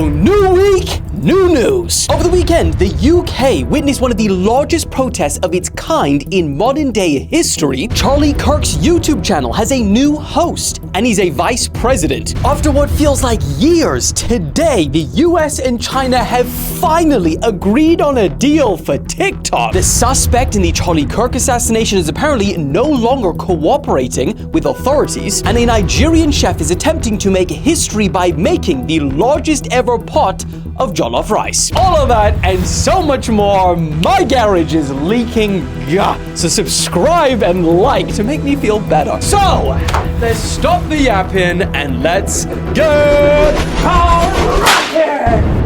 new week, new news. Over the weekend, the UK witnessed one of the largest protests of its kind in modern day history. Charlie Kirk's YouTube channel has a new host, and he's a vice president. After what feels like years, today, the US and China have finally agreed on a deal for TikTok. The suspect in the Charlie Kirk assassination is apparently no longer cooperating with authorities, and a Nigerian chef is attempting to make history by making the largest ever pot of jollof rice. All of that and so much more. My garage is leaking. So subscribe and like to make me feel better. So let's stop the yapping and let's get rocking.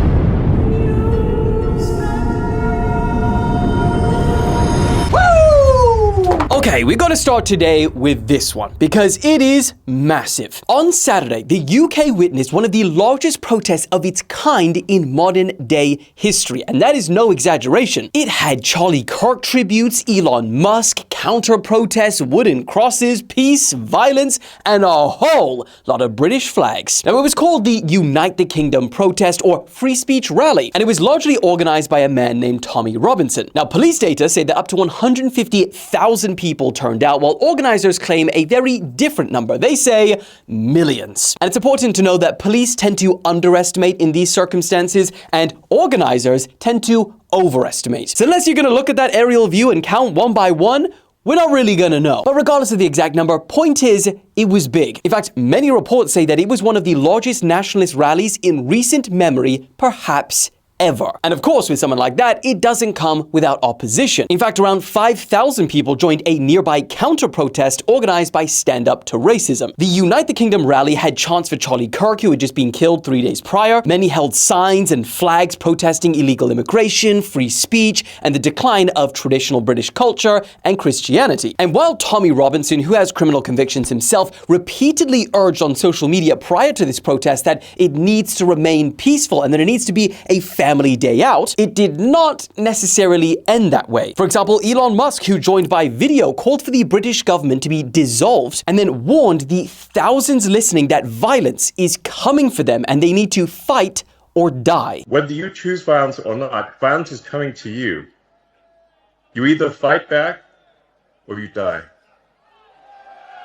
Okay, we gotta start today with this one because it is massive. On Saturday, the UK witnessed one of the largest protests of its kind in modern day history, and that is no exaggeration. It had Charlie Kirk tributes, Elon Musk, counter-protests, wooden crosses, peace, violence, and a whole lot of British flags. Now, it was called the Unite the Kingdom protest or free speech rally, and it was largely organized by a man named Tommy Robinson. Now, police data say that up to 150,000 people turned out, while organizers claim a very different number. They say millions. And it's important to know that police tend to underestimate in these circumstances, and organizers tend to overestimate. So unless you're going to look at that aerial view and count one by one, we're not really gonna know. But regardless of the exact number, point is, it was big. In fact, many reports say that it was one of the largest nationalist rallies in recent memory, perhaps ever. And of course, with someone like that, it doesn't come without opposition. In fact, around 5,000 people joined a nearby counter-protest organized by Stand Up to Racism. The Unite the Kingdom rally had chants for Charlie Kirk, who had just been killed 3 days prior. Many held signs and flags protesting illegal immigration, free speech, and the decline of traditional British culture and Christianity. And while Tommy Robinson, who has criminal convictions himself, repeatedly urged on social media prior to this protest that it needs to remain peaceful and that it needs to be a family day out, it did not necessarily end that way. For example, Elon Musk, who joined by video, called for the British government to be dissolved and then warned the thousands listening that violence is coming for them and they need to fight or die. Whether you choose violence or not, violence is coming to you. You either fight back or you die.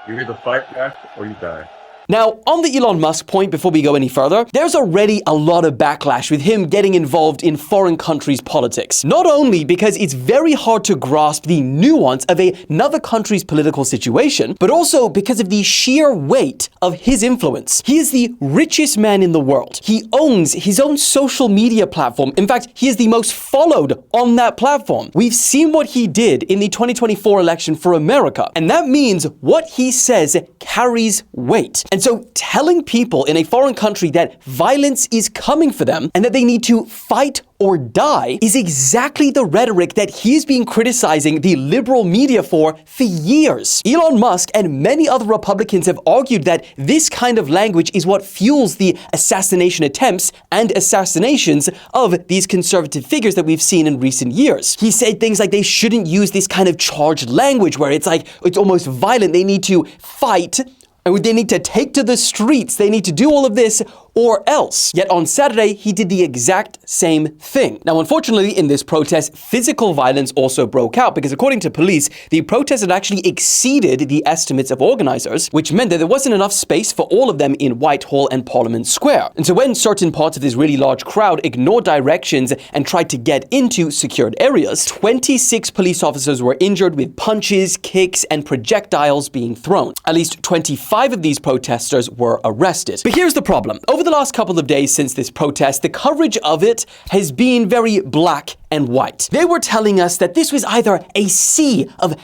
You either fight back or you die. Now, on the Elon Musk point, before we go any further, there's already a lot of backlash with him getting involved in foreign countries' politics. Not only because it's very hard to grasp the nuance of another country's political situation, but also because of the sheer weight of his influence. He is the richest man in the world. He owns his own social media platform. In fact, he is the most followed on that platform. We've seen what he did in the 2024 election for America, and that means what he says carries weight. And so telling people in a foreign country that violence is coming for them and that they need to fight or die is exactly the rhetoric that he's been criticizing the liberal media for years. Elon Musk and many other Republicans have argued that this kind of language is what fuels the assassination attempts and assassinations of these conservative figures that we've seen in recent years. He said things like they shouldn't use this kind of charged language where it's like, it's almost violent. They need to fight, and they need to take to the streets. They need to do all of this or else. Yet on Saturday, he did the exact same thing. Now, unfortunately, in this protest, physical violence also broke out because according to police, the protest had actually exceeded the estimates of organizers, which meant that there wasn't enough space for all of them in Whitehall and Parliament Square. And so when certain parts of this really large crowd ignored directions and tried to get into secured areas, 26 police officers were injured with punches, kicks, and projectiles being thrown. At least 25 of these protesters were arrested. But here's the problem. Over the last couple of days since this protest, the coverage of it has been very black and white. They were telling us that this was either a sea of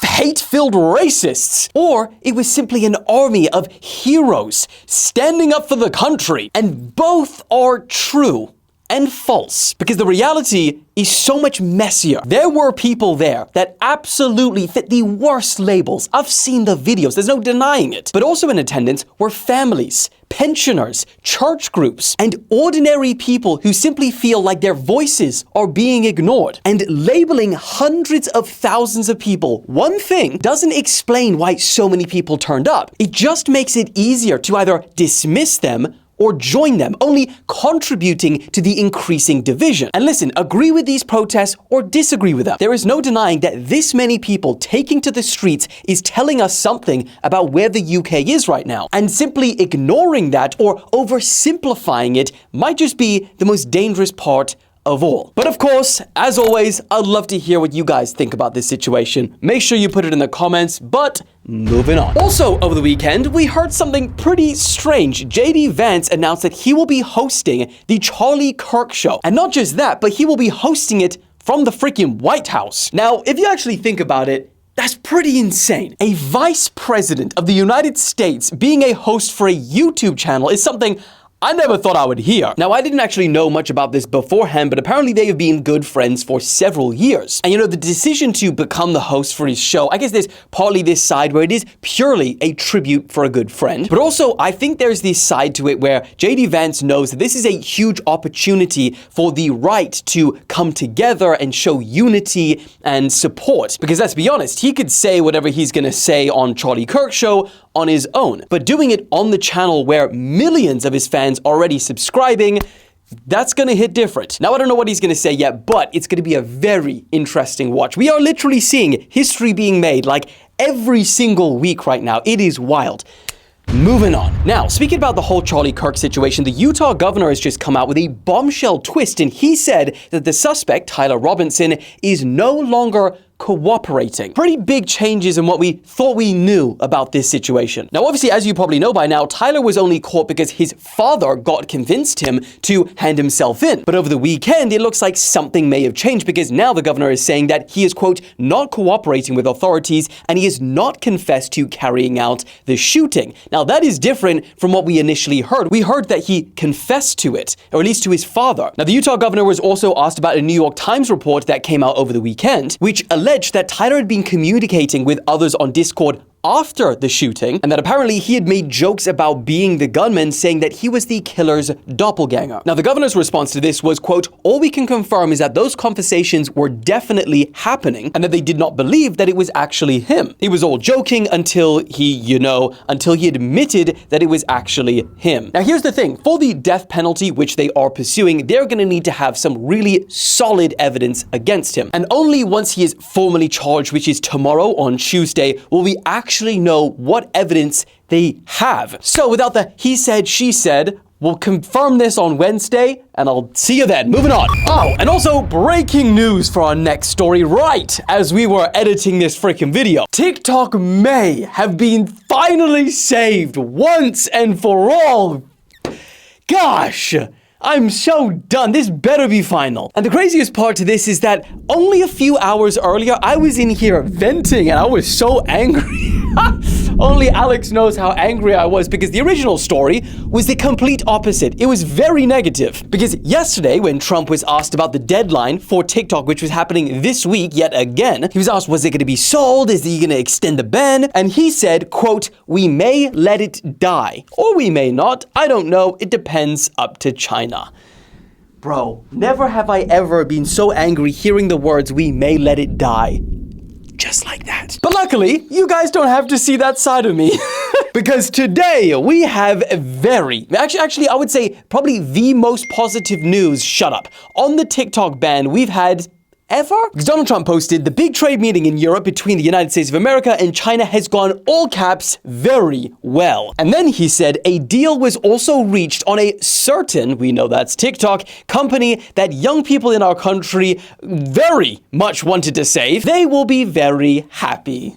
hate-filled racists, or it was simply an army of heroes standing up for the country. And both are true and false, because the reality is so much messier. There were people there that absolutely fit the worst labels. I've seen the videos, there's no denying it. But also in attendance were families, pensioners, church groups, and ordinary people who simply feel like their voices are being ignored. And labeling hundreds of thousands of people one thing doesn't explain why so many people turned up. It just makes it easier to either dismiss them or join them, only contributing to the increasing division. And listen, agree with these protests or disagree with them. There is no denying that this many people taking to the streets is telling us something about where the UK is right now. And simply ignoring that or oversimplifying it might just be the most dangerous part of all. But of course, as always, I'd love to hear what you guys think about this situation. Make sure you put it in the comments, but moving on. Also, over the weekend, we heard something pretty strange. JD Vance announced that he will be hosting the Charlie Kirk Show. And not just that, but he will be hosting it from the freaking White House. Now, if you actually think about it, that's pretty insane. A vice president of the United States being a host for a YouTube channel is something I never thought I would hear. Now, I didn't actually know much about this beforehand, but apparently they have been good friends for several years. And you know, the decision to become the host for his show, I guess there's partly this side where it is purely a tribute for a good friend. But also, I think there's this side to it where JD Vance knows that this is a huge opportunity for the right to come together and show unity and support. Because let's be honest, he could say whatever he's gonna say on Charlie Kirk Show on his own. But doing it on the channel where millions of his fans already subscribing, that's gonna hit different. Now, I don't know what he's gonna say yet, but it's gonna be a very interesting watch. We are literally seeing history being made like every single week right now. It is wild. Moving on. Now, speaking about the whole Charlie Kirk situation, the Utah governor has just come out with a bombshell twist, and he said that the suspect, Tyler Robinson, is no longer cooperating. Pretty big changes in what we thought we knew about this situation. Now, obviously, as you probably know by now, Tyler was only caught because his father convinced him to hand himself in. But over the weekend, it looks like something may have changed because now the governor is saying that he is, quote, not cooperating with authorities and he has not confessed to carrying out the shooting. Now, that is different from what we initially heard. We heard that he confessed to it, or at least to his father. Now, the Utah governor was also asked about a New York Times report that came out over the weekend, which alleged that Tyler had been communicating with others on Discord after the shooting, and that apparently he had made jokes about being the gunman, saying that he was the killer's doppelganger. Now, the governor's response to this was, quote, all we can confirm is that those conversations were definitely happening and that they did not believe that it was actually him. He was all joking until he admitted that it was actually him. Now, here's the thing. For the death penalty, which they are pursuing, they're going to need to have some really solid evidence against him. And only once he is formally charged, which is tomorrow on Tuesday, will we actually know what evidence they have. So without the he said, she said, we'll confirm this on Wednesday, and I'll see you then. Moving on. Oh, and also breaking news for our next story right as we were editing this freaking video. TikTok may have been finally saved once and for all. Gosh. I'm so done. This better be final. And the craziest part to this is that only a few hours earlier, I was in here venting and I was so angry. Only Alex knows how angry I was because the original story was the complete opposite. It was very negative. Because yesterday, when Trump was asked about the deadline for TikTok, which was happening this week yet again, he was asked, was it going to be sold? Is he going to extend the ban? And he said, quote, we may let it die. Or we may not. I don't know. It depends up to China. Bro, never have I ever been so angry hearing the words, we may let it die. Just like that. But luckily, you guys don't have to see that side of me. Because today, we have a actually, I would say probably the most positive news, shut up, on the TikTok ban we've had ever? Because Donald Trump posted, the big trade meeting in Europe between the United States of America and China has gone, all caps, very well. And then he said a deal was also reached on a certain, we know that's TikTok, company that young people in our country very much wanted to save. They will be very happy.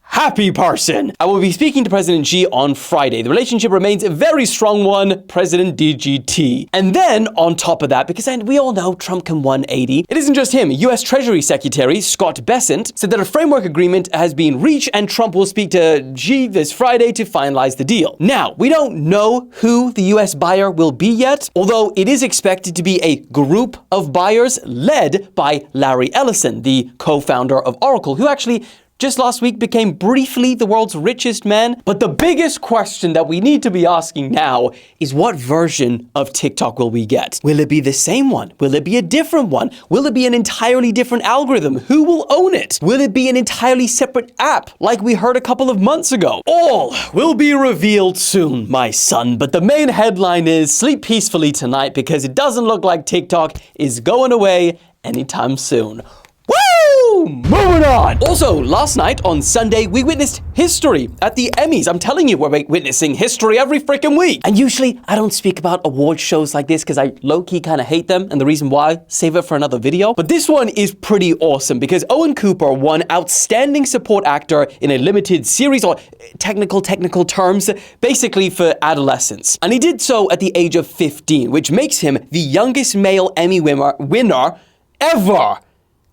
Happy person. I will be speaking to President Xi on Friday. The relationship remains a very strong one, President DGT. And then, on top of that, because we all know Trump can 180, it isn't just him. U.S. Treasury Secretary Scott Bessent said that a framework agreement has been reached and Trump will speak to Xi this Friday to finalize the deal. Now, we don't know who the U.S. buyer will be yet, although it is expected to be a group of buyers led by Larry Ellison, the co-founder of Oracle, who actually just last week became briefly the world's richest man. But the biggest question that we need to be asking now is, what version of TikTok will we get? Will it be the same one? Will it be a different one? Will it be an entirely different algorithm? Who will own it? Will it be an entirely separate app like we heard a couple of months ago? All will be revealed soon, my son. But the main headline is sleep peacefully tonight, because it doesn't look like TikTok is going away anytime soon. Woo! Moving on! Also, last night on Sunday, we witnessed history at the Emmys. I'm telling you, we're witnessing history every freaking week. And usually, I don't speak about award shows like this because I low-key kind of hate them. And the reason why, save it for another video. But this one is pretty awesome because Owen Cooper won Outstanding Support Actor in a Limited Series, or technical terms, basically for adolescents. And he did so at the age of 15, which makes him the youngest male Emmy winner ever.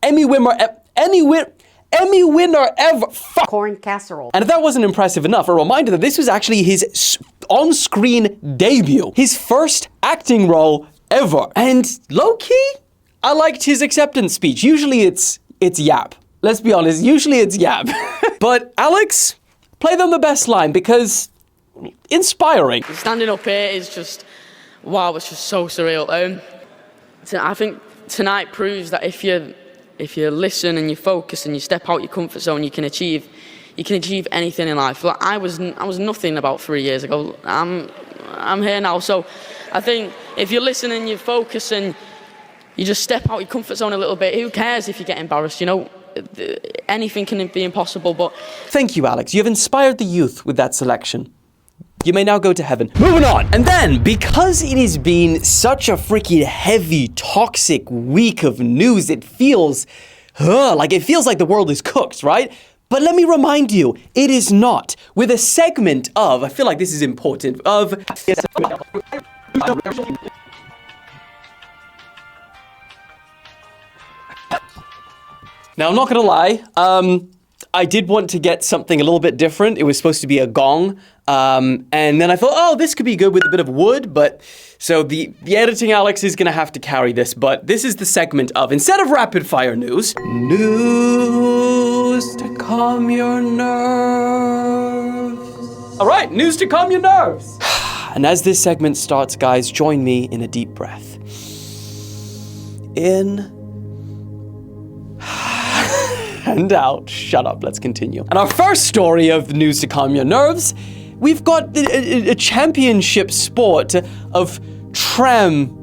Emmy winner ever. Fuck. Corn casserole. And if that wasn't impressive enough, a reminder that this was actually his on-screen debut, his first acting role ever. And low-key, I liked his acceptance speech. Usually it's yap. Let's be honest, usually it's yap. But Alex, play them the best line, because inspiring. Standing up here is just, wow, it's just so surreal. I think tonight proves that if you listen and you focus and you step out your comfort zone, you can achieve anything in life. Like I was nothing about 3 years ago. I'm here now. So I think if you listen and you focus and you just step out your comfort zone a little bit, who cares if you get embarrassed? You know, anything can be impossible. But thank you, Alex. You have inspired the youth with that selection. You may now go to heaven. Moving on. And then, because it has been such a freaking heavy, toxic week of news, it feels like the world is cooked, right? But let me remind you, it is not. With a segment of, I feel like this is important, of... Now, I'm not gonna lie, I did want to get something a little bit different. It was supposed to be a gong. And then I thought, oh, this could be good with a bit of wood, but so the editing Alex is gonna have to carry this, but this is the segment of, instead of rapid fire news to calm your nerves. All right, news to calm your nerves. And as this segment starts, guys, join me in a deep breath. In and out. Shut up, let's continue. And our first story of the news to calm your nerves, we've got a championship sport of tram.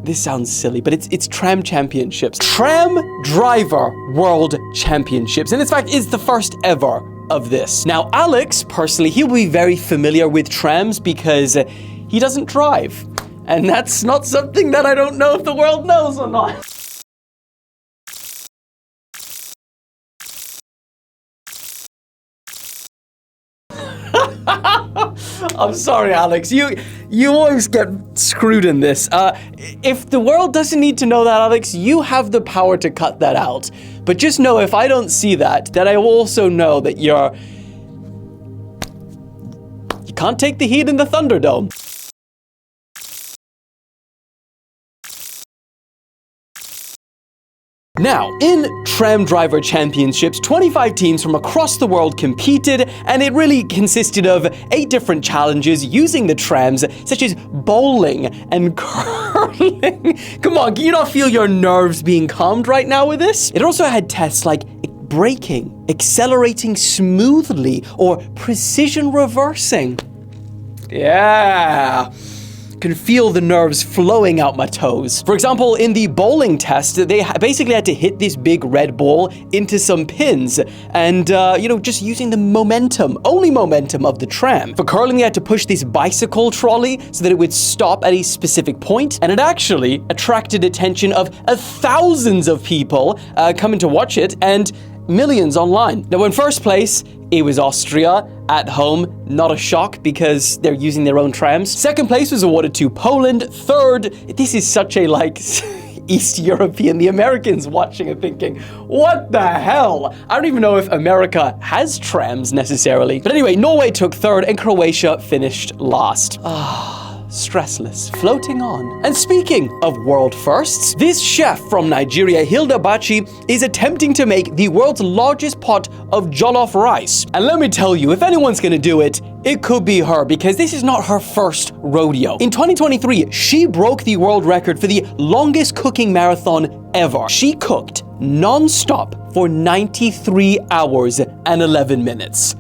This sounds silly, but it's tram championships. Tram driver world championships. And in fact, it's the first ever of this. Now, Alex, personally, he'll be very familiar with trams because he doesn't drive. And that's not something that I don't know if the world knows or not. I'm sorry, Alex. You always get screwed in this. If the world doesn't need to know that, Alex, you have the power to cut that out. But just know, if I don't see that, then I will also know that you can't take the heat in the Thunderdome. Now, in Tram Driver Championships, 25 teams from across the world competed, and it really consisted of 8 different challenges using the trams, such as bowling and curling. Come on, can you not feel your nerves being calmed right now with this? It also had tests like braking, accelerating smoothly, or precision reversing. Yeah. Can feel the nerves flowing out my toes. For example, in the bowling test, they basically had to hit this big red ball into some pins and, just using the only momentum of the tram. For curling, they had to push this bicycle trolley so that it would stop at a specific point, and it actually attracted attention of thousands of people coming to watch it, and millions online. Now, in first place, it was Austria at home. Not a shock because they're using their own trams. Second place was awarded to Poland. Third, this is such a East European. The Americans watching and thinking, what the hell? I don't even know if America has trams necessarily. But anyway, Norway took third and Croatia finished last. stressless, floating on. And speaking of world firsts, this chef from Nigeria, Hilda Baci, is attempting to make the world's largest pot of jollof rice. And let me tell you, if anyone's gonna do it, it could be her, because this is not her first rodeo. In 2023, she broke the world record for the longest cooking marathon ever. She cooked non-stop for 93 hours and 11 minutes.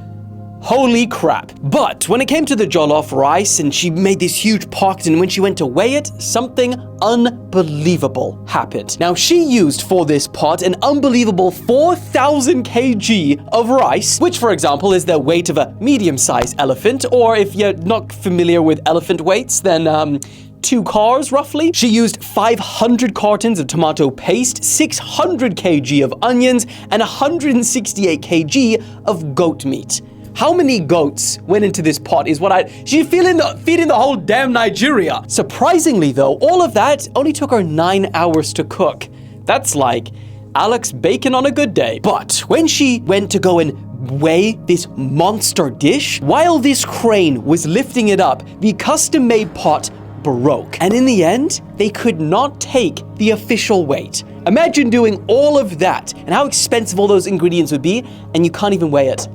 Holy crap. But when it came to the jollof rice and she made this huge pot, and when she went to weigh it, something unbelievable happened. Now, she used for this pot an unbelievable 4,000 kg of rice, which, for example, is the weight of a medium-sized elephant, or if you're not familiar with elephant weights, then 2 cars, roughly. She used 500 cartons of tomato paste, 600 kg of onions, and 168 kg of goat meat. How many goats went into this pot is what she's feeding the whole damn Nigeria. Surprisingly though, all of that only took her 9 hours to cook. That's like Alex Bacon on a good day. But when she went to go and weigh this monster dish, while this crane was lifting it up, the custom-made pot broke. And in the end, they could not take the official weight. Imagine doing all of that and how expensive all those ingredients would be, and you can't even weigh it.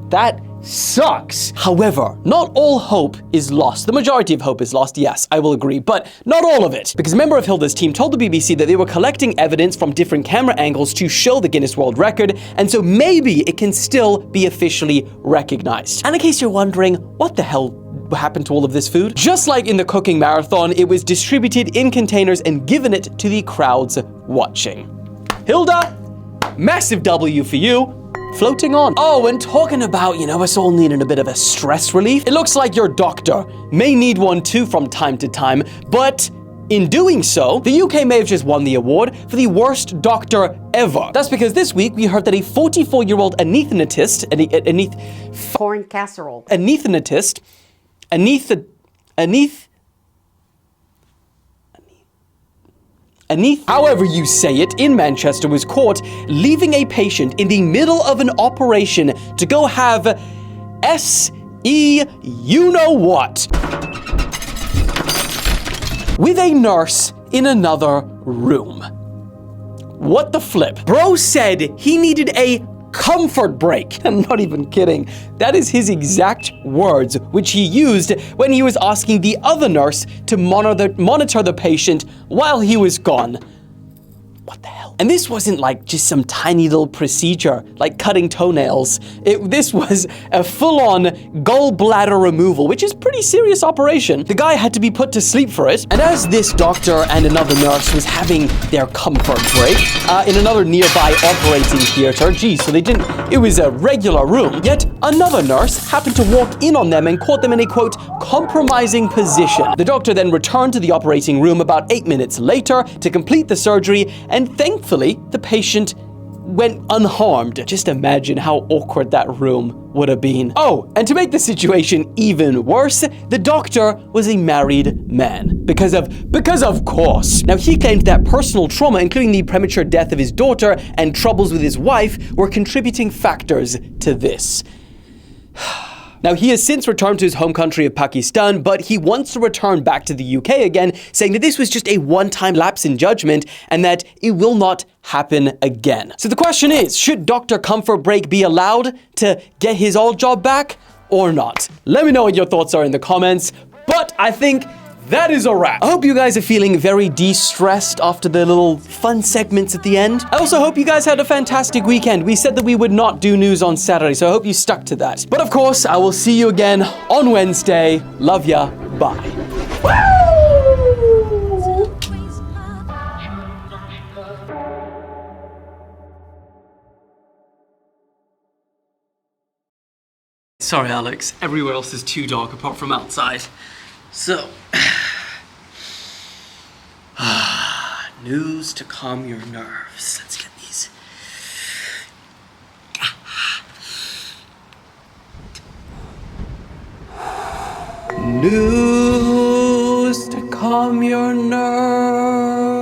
That sucks. However, not all hope is lost. The majority of hope is lost, yes, I will agree, but not all of it. Because a member of Hilda's team told the BBC that they were collecting evidence from different camera angles to show the Guinness World Record, and so maybe it can still be officially recognized. And in case you're wondering, what the hell happened to all of this food? Just like in the cooking marathon, it was distributed in containers and given it to the crowds watching. Hilda, massive W for you. Floating on. Oh, and talking about, us all needing a bit of a stress relief, it looks like your doctor may need one too from time to time, but in doing so, the UK may have just won the award for the worst doctor ever. That's because this week we heard that a 44-year-old anesthetist, corn casserole. However you say it, in Manchester was caught leaving a patient in the middle of an operation to go have you-know-what with a nurse in another room. What the flip? Bro said he needed a comfort break. I'm not even kidding. That is his exact words, which he used when he was asking the other nurse to monitor the patient while he was gone. What the hell? And this wasn't like just some tiny little procedure, like cutting toenails. This was a full-on gallbladder removal, which is a pretty serious operation. The guy had to be put to sleep for it. And as this doctor and another nurse was having their comfort break in another nearby operating theater, so it was a regular room, yet another nurse happened to walk in on them and caught them in a, quote, compromising position. The doctor then returned to the operating room about 8 minutes later to complete the surgery, and thankfully, the patient went unharmed. Just imagine how awkward that room would have been. Oh, and to make the situation even worse, the doctor was a married man. Because of course. Now, he claimed that personal trauma, including the premature death of his daughter and troubles with his wife, were contributing factors to this. Now, he has since returned to his home country of Pakistan, but he wants to return back to the UK again, saying that this was just a one-time lapse in judgment and that it will not happen again. So the question is, should Dr. Comfort Break be allowed to get his old job back or not? Let me know what your thoughts are in the comments, but I think that is a wrap. I hope you guys are feeling very de-stressed after the little fun segments at the end. I also hope you guys had a fantastic weekend. We said that we would not do news on Saturday, so I hope you stuck to that. But of course, I will see you again on Wednesday. Love ya. Bye. Woo! Sorry, Alex. Everywhere else is too dark apart from outside. So, news to calm your nerves. Let's get these. News to calm your nerves.